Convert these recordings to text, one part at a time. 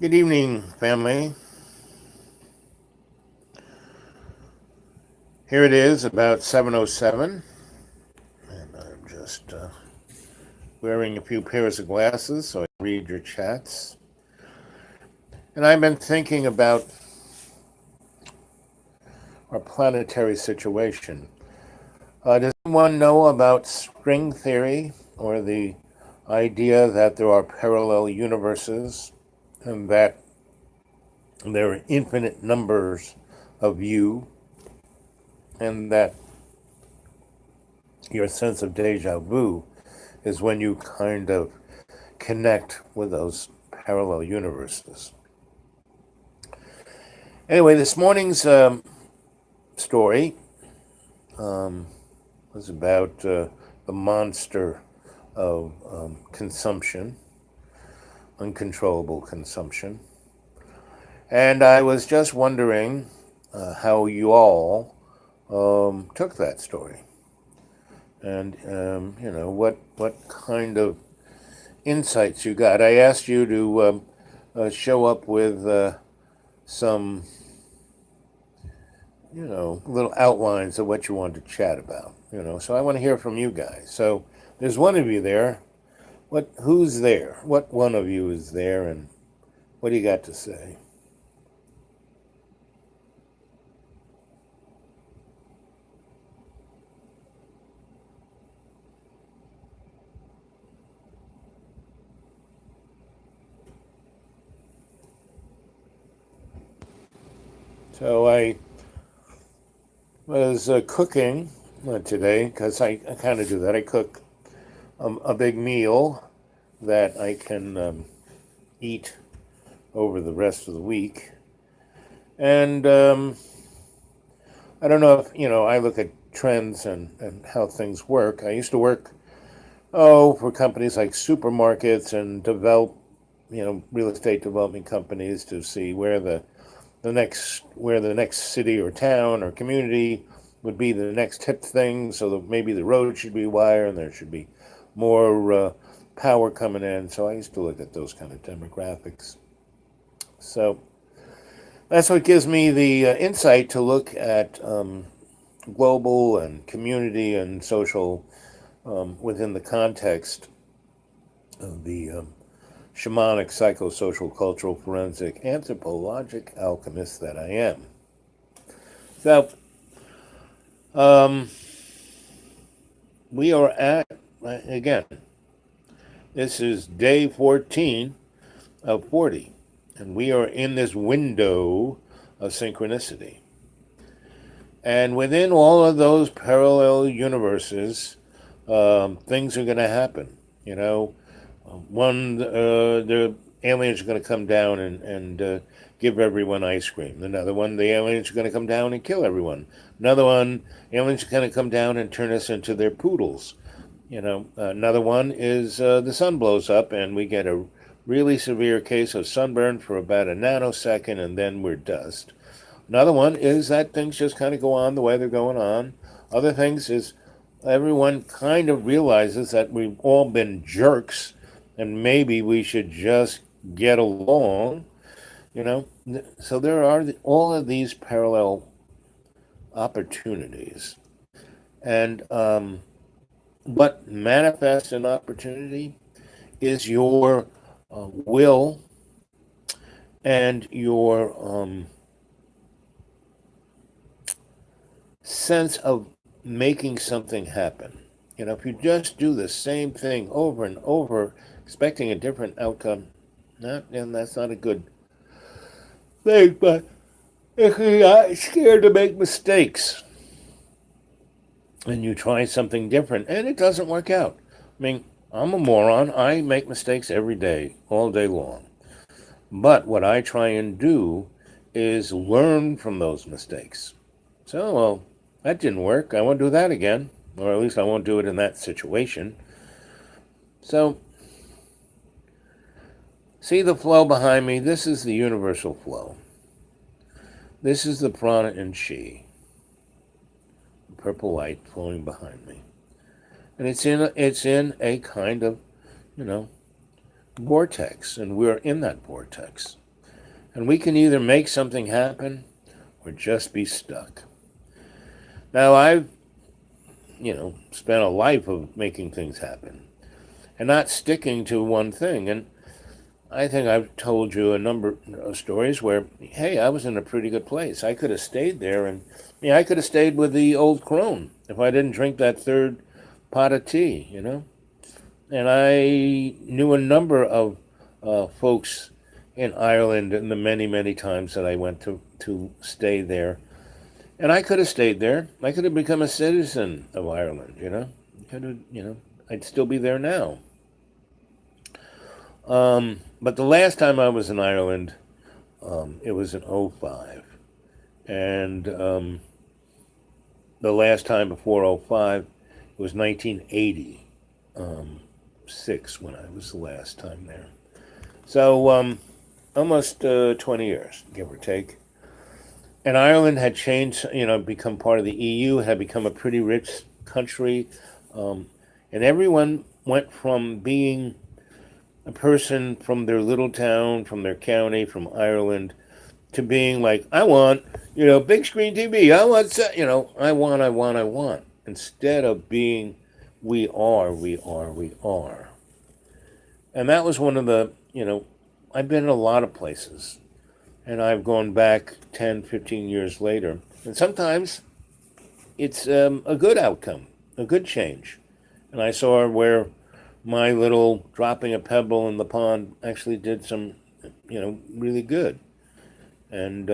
Good evening, family. Here it is about 7:07, and I'm just wearing a few pairs of glasses so I can read your chats. And I've been thinking about our planetary situation. Does anyone know about string theory or the idea that there are parallel universes and that there are infinite numbers of you and that your sense of deja vu is when you kind of connect with those parallel universes. Anyway, this morning's story was about the monster of consumption, uncontrollable consumption. And I was just wondering how you all took that story. And, what kind of insights you got. I asked you to show up with some, little outlines of what you wanted to chat about. So I want to hear from you guys. So there's one of you there. Who's there? What one of you is there, and what do you got to say? So I was cooking today because I kind of do that. I cook a big meal that I can eat over the rest of the week. And I don't know if, I look at trends and how things work. I used to work, for companies like supermarkets and real estate development companies to see where the next city or town or community would be the next hip thing. So that maybe the road should be wider and there should be more power coming in. So I used to look at those kind of demographics. So that's what gives me the insight to look at global and community and social within the context of the shamanic, psychosocial, cultural, forensic, anthropologic alchemist that I am. So, um, we are at, again, this is day 14 of 40, and we are in this window of synchronicity. And within all of those parallel universes, things are going to happen. The aliens are going to come down and give everyone ice cream. Another one, the aliens are going to come down and kill everyone. Another one, aliens are going to come down and turn us into their poodles. Another one is the sun blows up and we get a really severe case of sunburn for about a nanosecond and then we're dust. Another one is that things just kind of go on the way they're going on. Other things is everyone kind of realizes that we've all been jerks and maybe we should just get along, you know. So there are all of these parallel opportunities. And what manifests an opportunity is your will and your sense of making something happen. If you just do the same thing over and over, expecting a different outcome, then that's not a good thing. But if you're not scared to make mistakes and you try something different and it doesn't work out, I mean, I'm a moron. I make mistakes every day, all day long. But what I try and do is learn from those mistakes. So, well, that didn't work. I won't do that again. Or at least I won't do it in that situation. So, see the flow behind me? This is the universal flow. This is the prana and chi, the purple light flowing behind me. And it's in a kind of, you know, vortex, and we're in that vortex. And we can either make something happen or just be stuck. Now, I've, spent a life of making things happen and not sticking to one thing. And I think I've told you a number of stories where, hey, I was in a pretty good place. I could have stayed there, and I could have stayed with the old crone if I didn't drink that third pot of tea. And I knew a number of folks in Ireland in the many, many times that I went to stay there. And I could have stayed there. I could have become a citizen of Ireland. Could have, I'd still be there now. But the last time I was in Ireland, it was in '05. And the last time before '05, it was 1986 when I was the last time there. So almost 20 years, give or take. And Ireland had changed, become part of the EU, had become a pretty rich country. And everyone went from being a person from their little town, from their county, from Ireland, to being like, I want, big screen TV. I want, I want. Instead of being, we are, we are, we are. And that was one of the, I've been in a lot of places. And I've gone back 10, 15 years later. And sometimes it's a good outcome, a good change. And I saw where my little dropping a pebble in the pond actually did some, really good. And,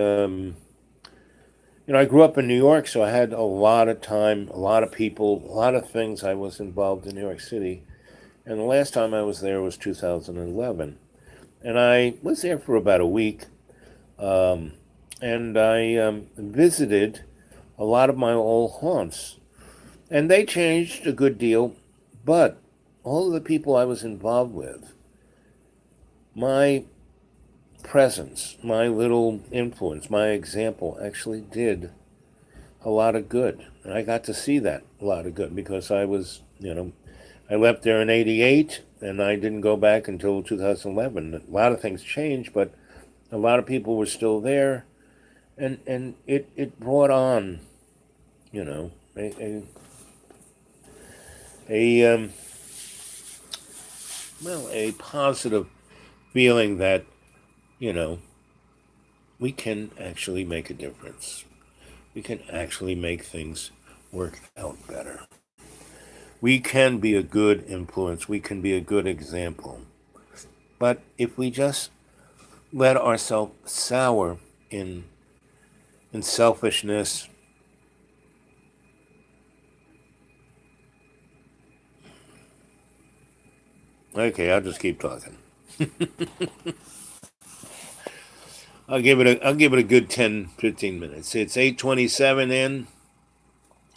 I grew up in New York, so I had a lot of time, a lot of people, a lot of things I was involved in New York City. And the last time I was there was 2011. And I was there for about a week. And I visited a lot of my old haunts. And they changed a good deal, but all of the people I was involved with, my presence, my little influence, my example actually did a lot of good. And I got to see that a lot of good because I was, I left there in '88 and I didn't go back until 2011. A lot of things changed, but a lot of people were still there. And it brought on, a, a a positive feeling that, you know, we can actually make a difference. We can actually make things work out better. We can be a good influence. We can be a good example. But if we just let ourselves sour in selfishness, okay, I'll just keep talking. I'll give it a good 10, 15 minutes. It's 8:27 in,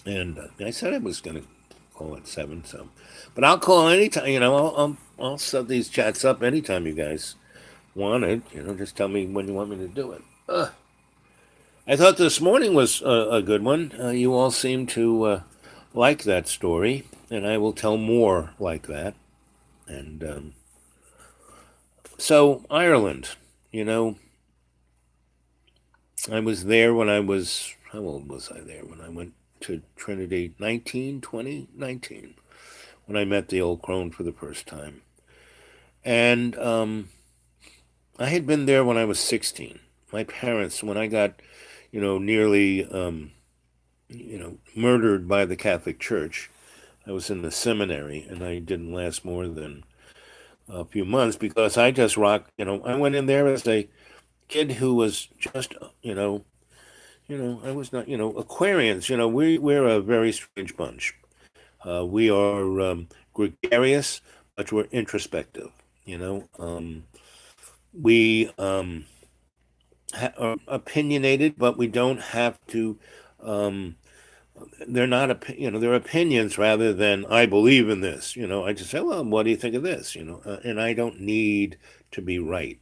and I said I was gonna call it 7. So, but I'll call anytime. I'll set these chats up anytime you guys want it. Just tell me when you want me to do it. I thought this morning was a good one. You all seem to like that story, and I will tell more like that. And so Ireland, you know, I was there when I was, how old was I there when I went to Trinity? 19, 20, 19, when I met the old crone for the first time. And I had been there when I was 16. My parents, when I got, nearly, murdered by the Catholic Church, I was in the seminary and I didn't last more than a few months because I just rocked, I went in there as a kid who was just, I was not, Aquarians, we're a very strange bunch. We are gregarious, but we're introspective. We are opinionated, but we don't have to. Um, they're not, they're opinions rather than I believe in this. I just say, well, what do you think of this? And I don't need to be right.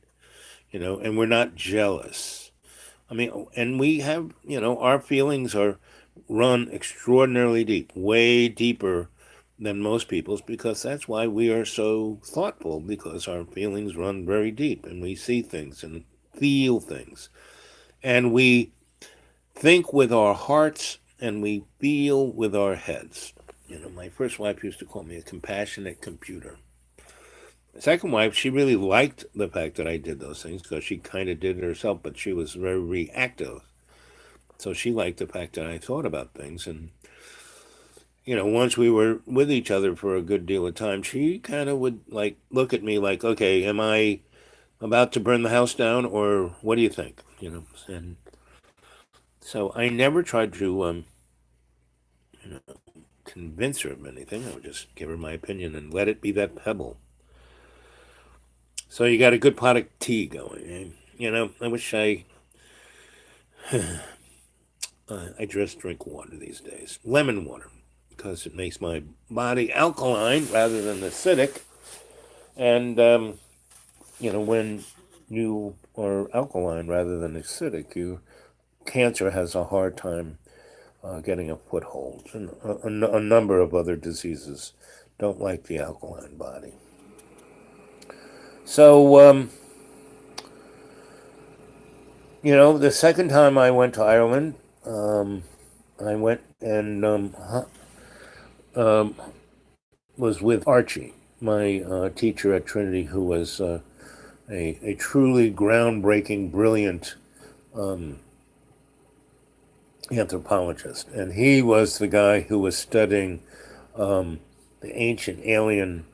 And we're not jealous. I mean, and we have, our feelings are run extraordinarily deep, way deeper than most people's, because that's why we are so thoughtful, because our feelings run very deep and we see things in feel things. And we think with our hearts and we feel with our heads. My first wife used to call me a compassionate computer. The second wife, she really liked the fact that I did those things because she kind of did it herself, but she was very reactive. So she liked the fact that I thought about things. And, once we were with each other for a good deal of time, she kind of would like look at me like, okay, am I about to burn the house down or what do you think? And so I never tried to, you know, convince her of anything. I would just give her my opinion and let it be that pebble. So you got a good pot of tea going. I wish I just drink water these days, lemon water, because it makes my body alkaline rather than acidic. And when you are alkaline rather than acidic, cancer has a hard time getting a foothold, and a number of other diseases don't like the alkaline body. So, the second time I went to Ireland, I went and um, was with Archie, my teacher at Trinity, who was a truly groundbreaking, brilliant um, anthropologist. And he was the guy who was studying the ancient alien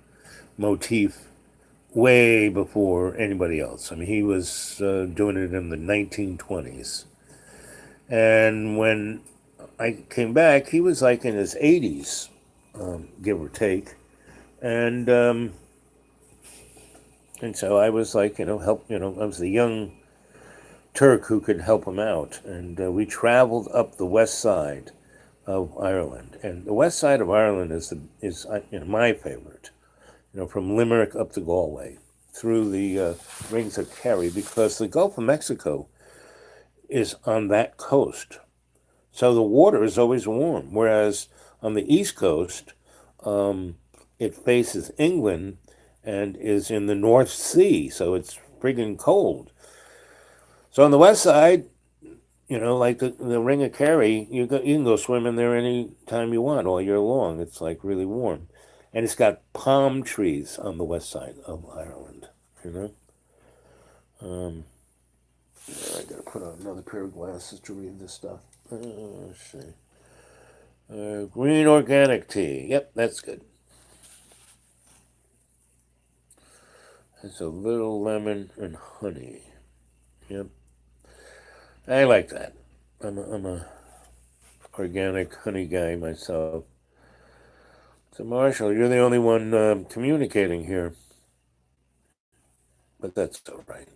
motif way before anybody else. I mean, he was doing it in the 1920s. And when I came back, he was like in his 80s, give or take. And so I was like, I was the young Turk who could help him out. And we traveled up the west side of Ireland. And the west side of Ireland is my favorite. From Limerick up to Galway, through the Rings of Kerry, because the Gulf of Mexico is on that coast. So the water is always warm, whereas on the East Coast, it faces England and is in the North Sea, so it's friggin' cold. So on the west side, like the Ring of Kerry, you can go swimming there any time you want all year long. It's like really warm. And it's got palm trees on the west side of Ireland, you know. Um, I gotta put on another pair of glasses to read this stuff. Let's see. Green organic tea. Yep, that's good. It's a little lemon and honey. Yep, I like that. I'm a organic honey guy myself. So Marshall, you're the only one communicating here, but that's all right.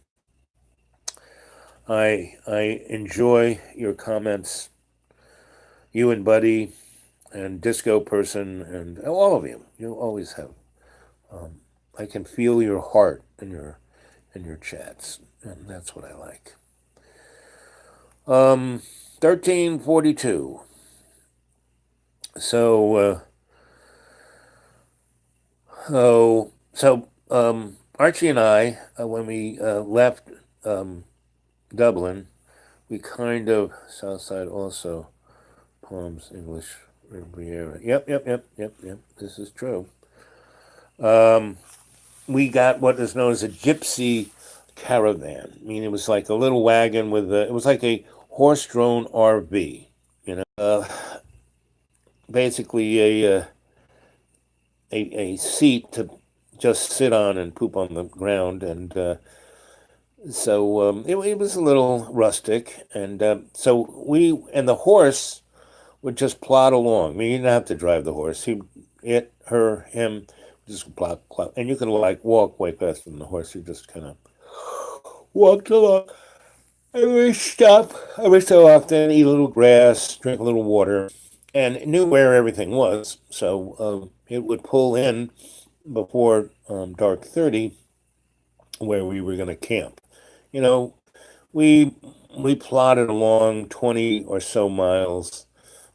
I enjoy your comments. You and Buddy and Disco Person and all of you. You always have. Um, I can feel your heart in your chats, and that's what I like. 1342. So Archie and I, when we left Dublin, we kind of South Side also Palms English Riviera. Yep. This is true. Um, we got what is known as a gypsy caravan. I mean, it was like a little wagon it was like a horse-drawn RV. Basically a seat to just sit on and poop on the ground, and it was a little rustic, and so we and the horse would just plod along. I mean, you didn't have to drive the horse. Him, just plod, and you can like walk way faster than the horse. You just kind of walked along. And we stop every so often, eat a little grass, drink a little water, and knew where everything was. So it would pull in before dark 30, where we were going to camp. You know, we we plodded along 20 or so miles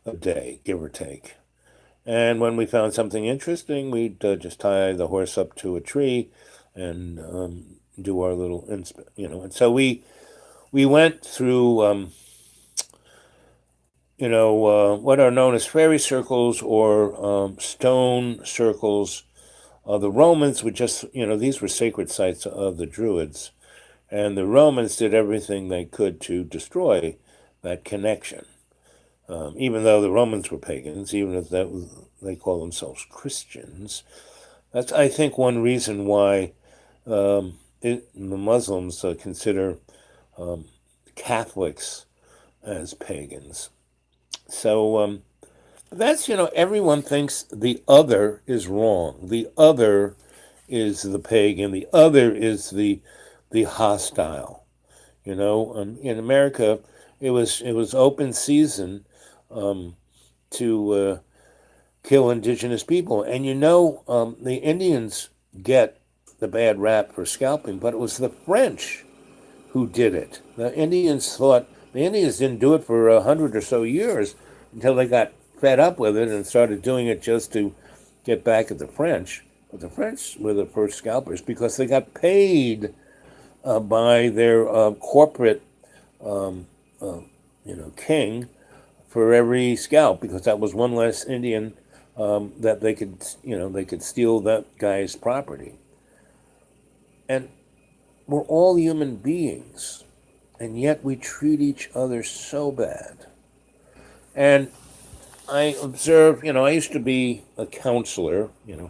a day, give or take. And when we found something interesting, we'd just tie the horse up to a tree and do our little and so we went through what are known as fairy circles or stone circles. The Romans would just, these were sacred sites of the Druids, and the Romans did everything they could to destroy that connection. Even though the Romans were pagans, even if they call themselves Christians, that's, I think, one reason why the Muslims consider Catholics as pagans. So that's, everyone thinks the other is wrong. The other is the pagan. The other is the hostile. In America, it was open season to kill indigenous people, and the Indians get the bad rap for scalping, but it was the French who did it. The Indians didn't do it for 100 or so years until they got fed up with it and started doing it just to get back at the French. But the French were the first scalpers because they got paid by their corporate, king for every scalp, because that was one less Indian that they could steal that guy's property. And we're all human beings, and yet we treat each other so bad. And I observe, I used to be a counselor,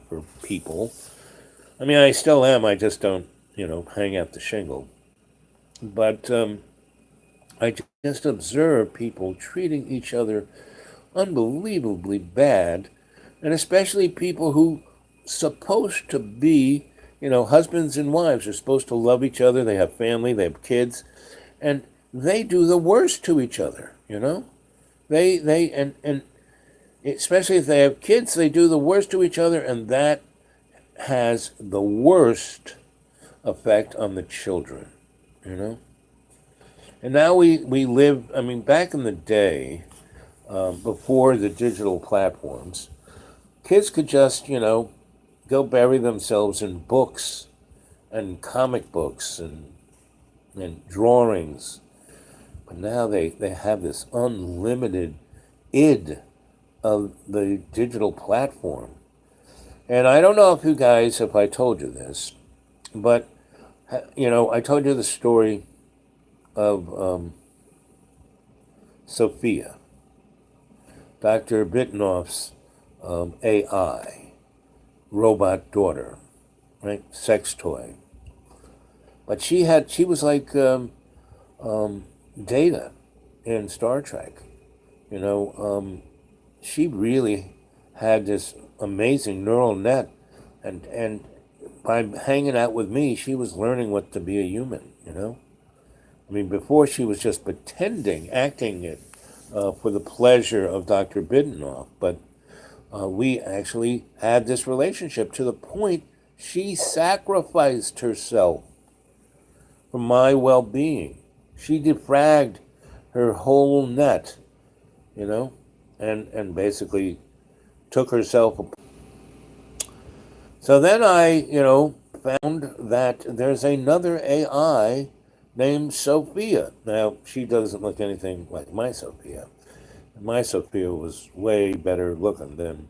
for people. I mean, I still am. I just don't, hang out the shingle. But I just observe people treating each other unbelievably bad, and especially people who supposed to be, husbands and wives are supposed to love each other. They have family, they have kids, and they do the worst to each other. And especially if they have kids, they do the worst to each other, and that has the worst effect on the children. And now we live. I mean, back in the day, before the digital platforms, kids could just, go bury themselves in books and comic books and drawings. But now they have this unlimited id of the digital platform. And I don't know if I told you this, but, I told you the story of Sophia, Dr. Bitnoff's AI. Robot daughter, right? Sex toy. But she was like Data in Star Trek. She really had this amazing neural net, and by hanging out with me, she was learning what to be a human. I mean, before she was just pretending, acting it for the pleasure of Dr. Bidenoff, but we actually had this relationship to the point she sacrificed herself for my well-being. She defragged her whole net, and basically took herself. So then I, found that there's another AI named Sophia. Now, she doesn't look anything like my Sophia. My Sophia was way better looking than,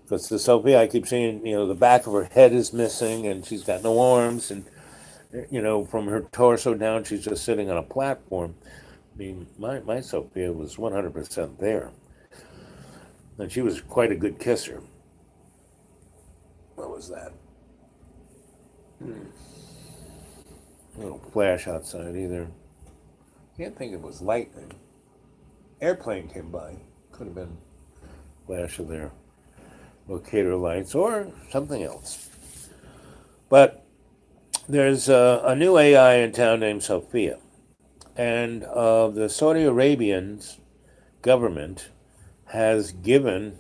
because the Sophia I keep seeing, the back of her head is missing, and she's got no arms, and from her torso down, she's just sitting on a platform. I mean, my Sophia was 100% there, and she was quite a good kisser. What was that? A little flash outside either. Can't think it was lightning. Airplane came by. Could have been flash of their locator lights or something else. But there's a new AI in town named Sophia. And the Saudi Arabian government has given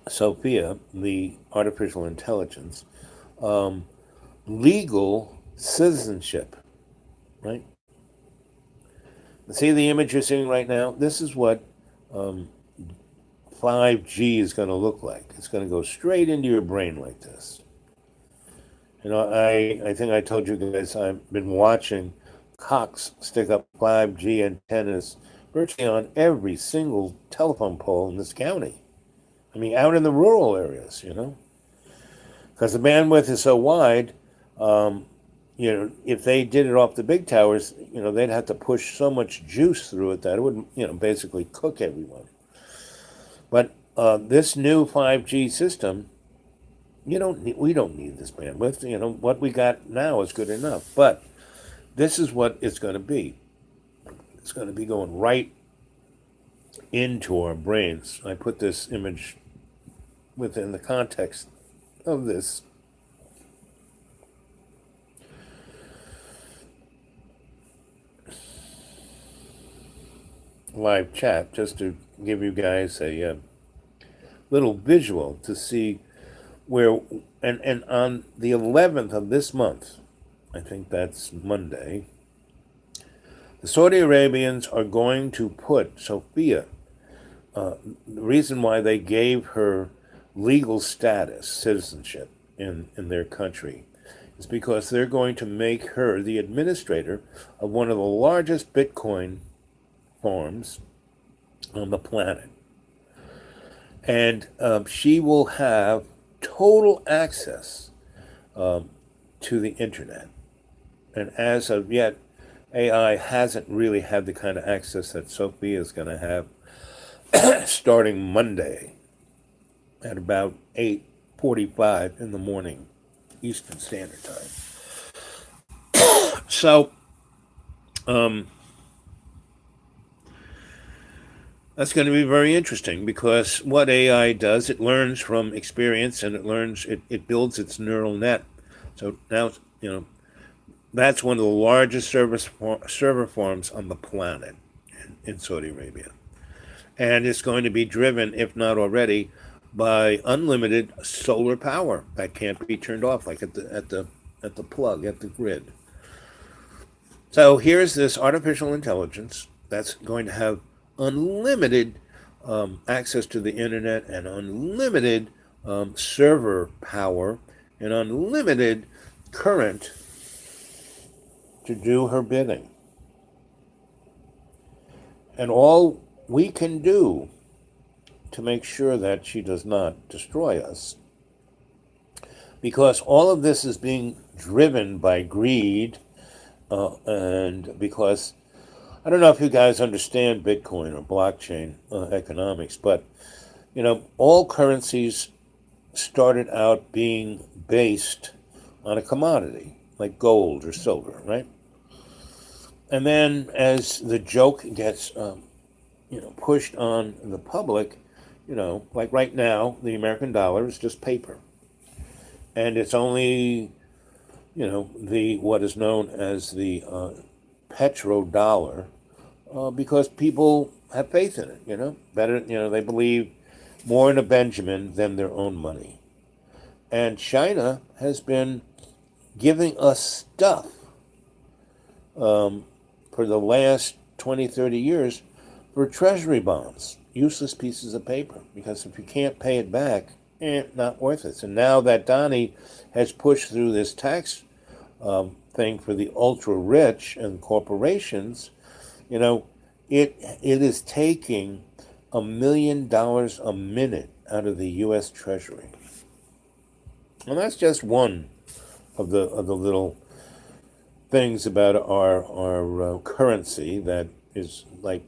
Sophia, the artificial intelligence, legal citizenship, right? See the image you're seeing right now? This is what 5G is going to look like. It's going to go straight into your brain like this. I think I told you guys I've been watching Cox stick up 5G antennas virtually on every single telephone pole in this county. I mean, out in the rural areas, because the bandwidth is so wide. Um, if they did it off the big towers, they'd have to push so much juice through it that it would, basically cook everyone. But this new 5G system, we don't need this bandwidth. What we got now is good enough. But this is what it's going to be. It's going to be going right into our brains. I put this image within the context of this live chat just to give you guys a little visual to see where, and on the 11th of this month, I think that's Monday, the Saudi Arabians are going to put Sophia, the reason why they gave her legal status, citizenship in their country, is because they're going to make her the administrator of one of the largest Bitcoin farms on the planet. And she will have total access to the internet. And as of yet, AI hasn't really had the kind of access that Sophia is going to have starting Monday at about 8:45 in the morning, Eastern Standard Time. So, that's going to be very interesting because what AI does, it learns from experience and it builds its neural net. So now, that's one of the largest server farms on the planet in Saudi Arabia. And it's going to be driven, if not already, by unlimited solar power that can't be turned off, like at the plug, at the grid. So here's this artificial intelligence that's going to have unlimited access to the internet and unlimited server power and unlimited current to do her bidding. And all we can do to make sure that she does not destroy us, because all of this is being driven by greed, and because I don't know if you guys understand Bitcoin or blockchain economics, but all currencies started out being based on a commodity like gold or silver, right? And then as the joke gets pushed on the public, like right now, the American dollar is just paper, and it's only the what is known as the petrodollar, because people have faith in it. Better, they believe more in a Benjamin than their own money. And China has been giving us stuff for the last 20, 30 years for treasury bonds, useless pieces of paper, because if you can't pay it back, not worth it. So now that Donnie has pushed through this tax thing for the ultra rich and corporations, it is taking $1 million a minute out of the U.S. Treasury, and that's just one of the little things about our currency that is like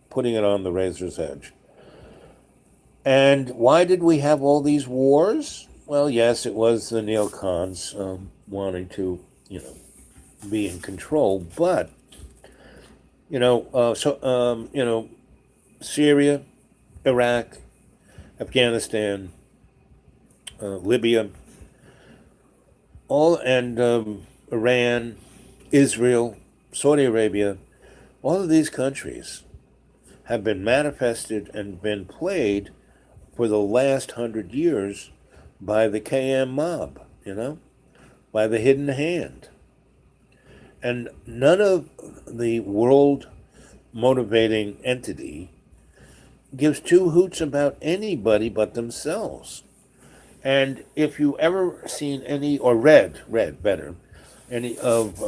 putting it on the razor's edge. And why did we have all these wars? Well, yes, it was the neocons wanting to, be in control, but Syria, Iraq, Afghanistan, Libya, and Iran, Israel, Saudi Arabia, all of these countries have been manifested and been played for the last 100 years by the KM mob, by the hidden hand. And none of the world motivating entity gives two hoots about anybody but themselves. And if you ever seen any or read better, any of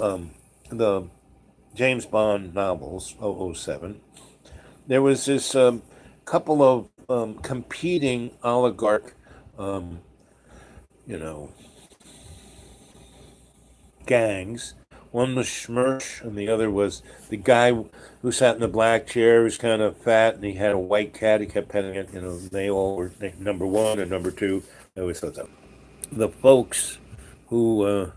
the James Bond novels, 007, there was this couple of competing oligarch, um, you know, gangs. One was Schmersh, and the other was the guy who sat in the black chair, who's kind of fat, and he had a white cat. He kept petting it. They all were number one and number two. I always thought that. The folks who, were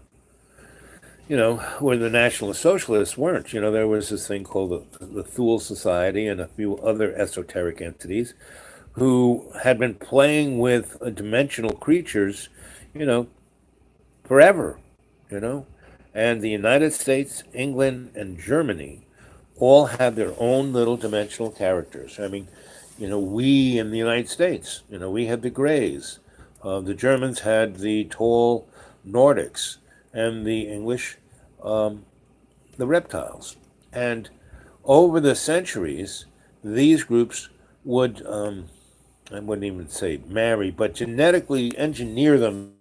the National Socialists weren't. There was this thing called the Thule Society and a few other esoteric entities who had been playing with dimensional creatures, you know, forever, you know. And the United States, England, and Germany all had their own little dimensional characters. I mean, we in the United States, we had the Greys. The Germans had the tall Nordics, and the English, the reptiles. And over the centuries, these groups would, I wouldn't even say marry, but genetically engineer them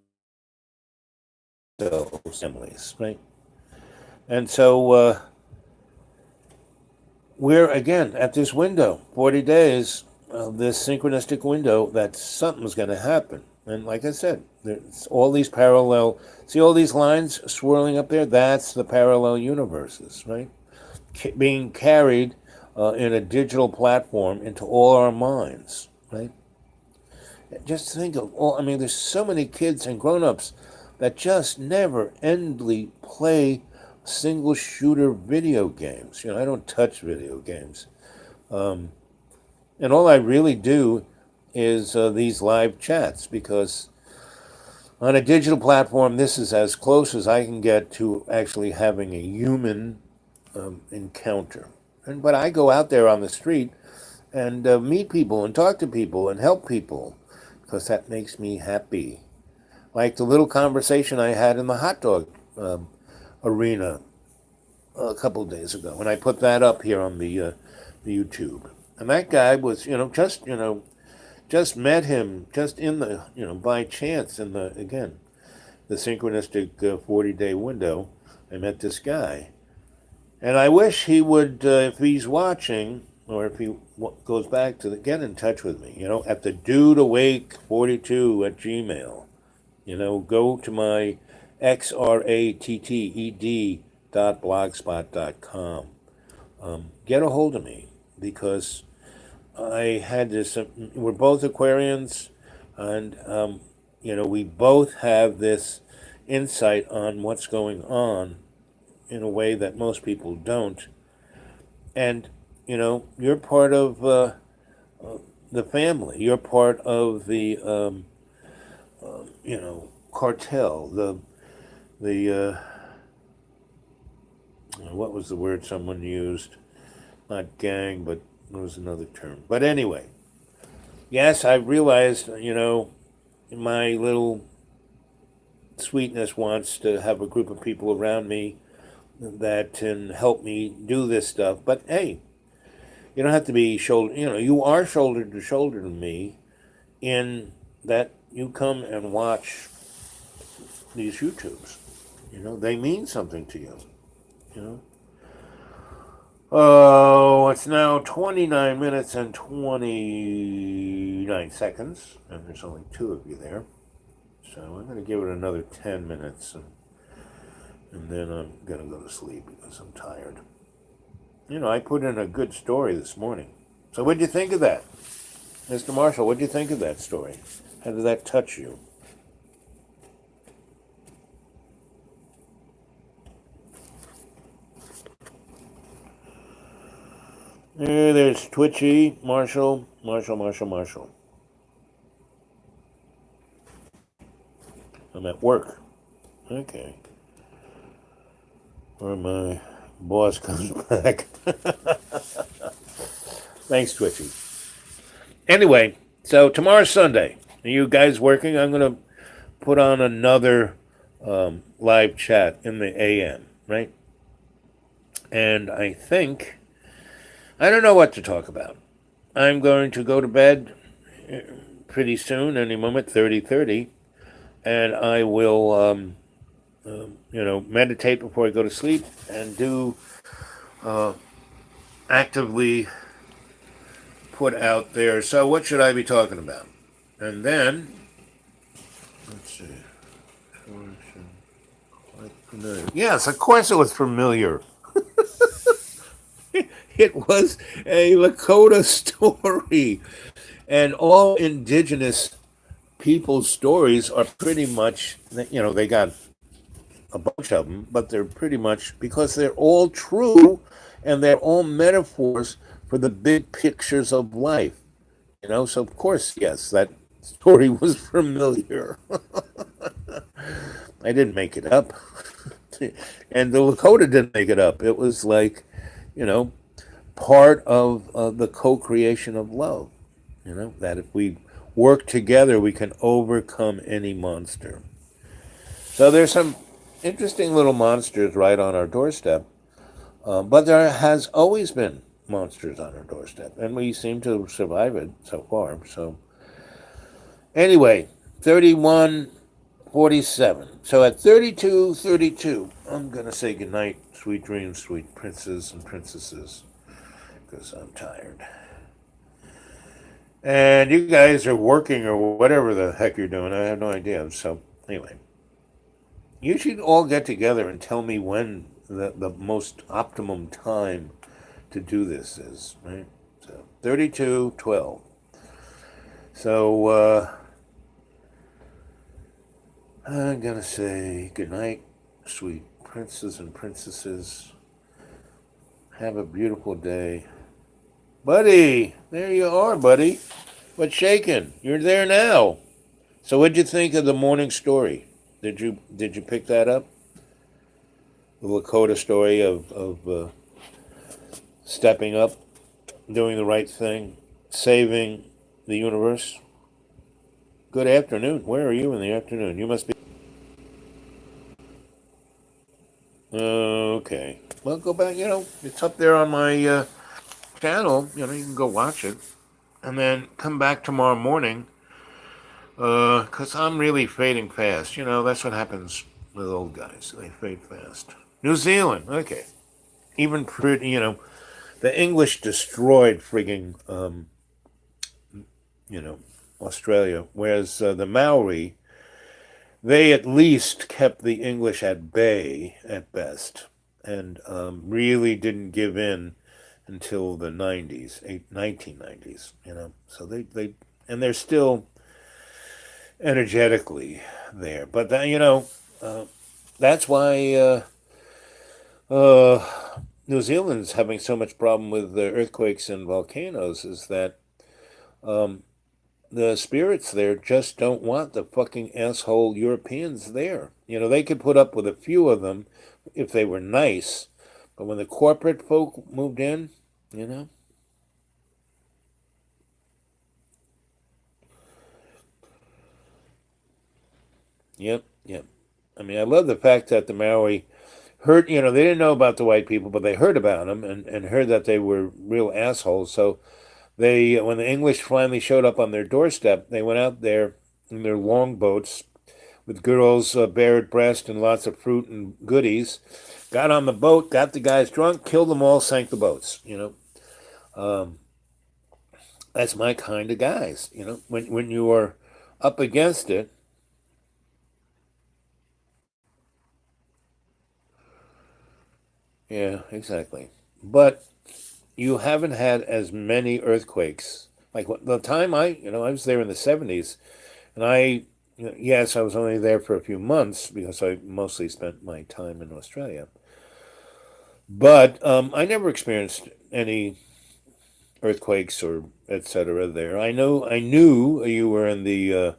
families, right? And so we're again at this window, 40 days, this synchronistic window that something's going to happen. And like I said, there's all these parallel, see all these lines swirling up there? That's the parallel universes, right? Being carried in a digital platform into all our minds, right? Just think of there's so many kids and grown-ups that just never endly play single shooter video games. I don't touch video games. And all I really do is these live chats, because on a digital platform, this is as close as I can get to actually having a human encounter. But I go out there on the street and meet people and talk to people and help people, because that makes me happy. Like the little conversation I had in the hot dog arena a couple of days ago, and I put that up here on the YouTube. And that guy was, just met him just in the, by chance in the synchronistic 40-day window. I met this guy. And I wish he would, if he's watching, or if he goes back to get in touch with me, at the dudeawake42@gmail. Go to my xratted.blogspot.com. Get a hold of me, because I had this. We're both Aquarians, and we both have this insight on what's going on in a way that most people don't. And you're part of the family. You're part of the cartel. The what was the word someone used? Not gang, but there was another term. But anyway, yes, I realized, my little sweetness wants to have a group of people around me that can help me do this stuff. But hey, you don't have to be shoulder. You are shoulder to shoulder to me, in that you come and watch these YouTubes. They mean something to you. Oh, it's now 29 minutes and 29 seconds, and there's only two of you there. So I'm going to give it another 10 minutes, and then I'm going to go to sleep because I'm tired. I put in a good story this morning. So what'd you think of that? Mr. Marshall, what'd you think of that story? How did that touch you? There's Twitchy, Marshall. I'm at work. Okay. Or my boss comes back. Thanks, Twitchy. Anyway, so tomorrow's Sunday. Are you guys working? I'm going to put on another live chat in the AM, right? And I don't know what to talk about. I'm going to go to bed pretty soon, any moment, 30:30. and I will, meditate before I go to sleep and do uh, actively put out there. So, what should I be talking about? And then, let's see. Quite familiar. Yes, of course it was familiar. It was a Lakota story. And all indigenous people's stories are pretty much, they got a bunch of them, but they're pretty much because they're all true and they're all metaphors for the big pictures of life. So of course, yes, that story was familiar. I didn't make it up. And the Lakota didn't make it up. It was like, you know, part of the co creation of love. That if we work together, we can overcome any monster. So there's some interesting little monsters right on our doorstep, but there has always been monsters on our doorstep, and we seem to survive it so far. So anyway, 31:47. So at 32:32, I'm going to say goodnight, sweet dreams, sweet princes and princesses, because I'm tired. And you guys are working or whatever the heck you're doing. I have no idea. So anyway, you should all get together and tell me when the most optimum time to do this is, right? So 32:12. So I'm going to say goodnight, sweet princes and princesses. Have a beautiful day. Buddy, there you are, buddy. What's shaking? You're there now. So what'd you think of the morning story? Did you pick that up? The Lakota story of stepping up, doing the right thing, saving the universe. Good afternoon. Where are you in the afternoon? You must be. Okay. Well, go back. It's up there on my channel. You can go watch it, and then come back tomorrow morning. Cause I'm really fading fast. That's what happens with old guys. They fade fast. New Zealand. Okay. Even pretty. The English destroyed frigging. You know, Australia, whereas the Maori, they at least kept the English at bay at best, and really didn't give in until the 1990s. So they and they're still energetically there, but uh, that's why New Zealand's having so much problem with the earthquakes and volcanoes is that um, the spirits there just don't want the fucking asshole Europeans there. They could put up with a few of them if they were nice, but when the corporate folk moved in, you know, yep, yep. I mean, I love the fact that the Maori heard, they didn't know about the white people, but they heard about them and heard that they were real assholes. So when the English finally showed up on their doorstep, they went out there in their longboats with girls' bared breast and lots of fruit and goodies. Got on the boat, got the guys drunk, killed them all, sank the boats. Um, that's my kind of guys. When you are up against it, yeah, exactly. But you haven't had as many earthquakes. Like the time I was there in the 70s, and yes, I was only there for a few months because I mostly spent my time in Australia. But I never experienced any earthquakes or etc. there. I knew you were in the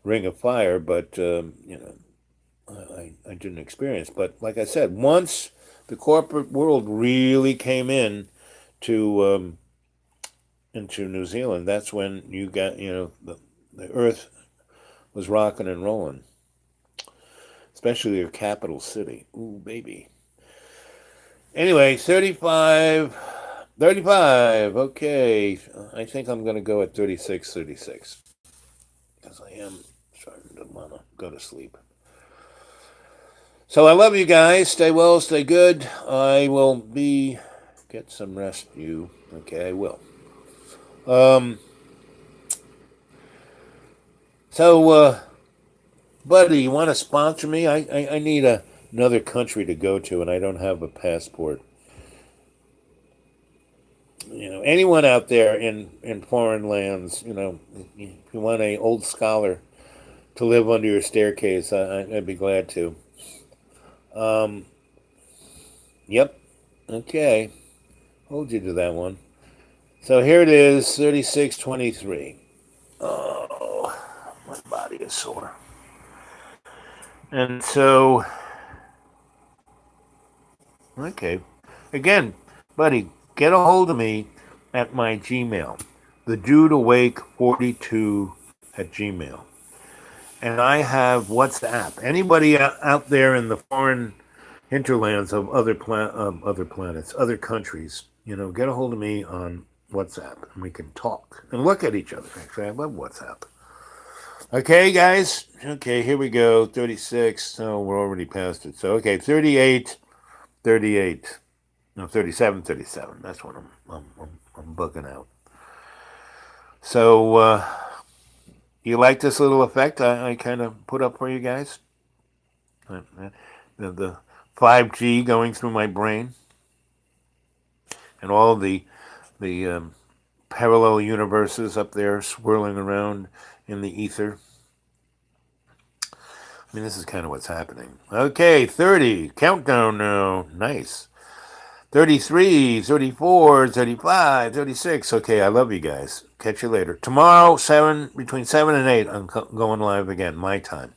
Ring of Fire, but I didn't experience. But like I said, once the corporate world really came in to into New Zealand, that's when you got the earth was rocking and rolling, especially your capital city. Ooh, baby. Anyway, 35. Okay. I think I'm going to go at 36, 36. Because I am starting to want to go to sleep. So I love you guys. Stay well, stay good. I will get some rest. You okay? I will. Um. So, buddy, you want to sponsor me? I need another country to go to, and I don't have a passport. Anyone out there in foreign lands, if you want a old scholar to live under your staircase, I'd be glad to. Um, yep. Okay. Hold you to that one. So here it is, 3623. Oh, my body is sore. And so, okay. Again, buddy, get a hold of me at my Gmail, the Dude Awake 42 at Gmail. And I have WhatsApp. Anybody out there in the foreign hinterlands of other planets, other countries, get a hold of me on WhatsApp, and we can talk and look at each other. Actually, I love WhatsApp. Okay, guys. Okay, here we go. 36. Oh, we're already past it. So, okay, 38, 38. No, 37, 37. That's what I'm bugging out. So, you like this little effect I kind of put up for you guys? The 5G going through my brain, and all the parallel universes up there swirling around in the ether. I mean, this is kind of what's happening. Okay, 30. Countdown now. Nice. 33, 34, 35, 36. Okay, I love you guys. Catch you later. Tomorrow, between 7 and 8, I'm going live again, my time.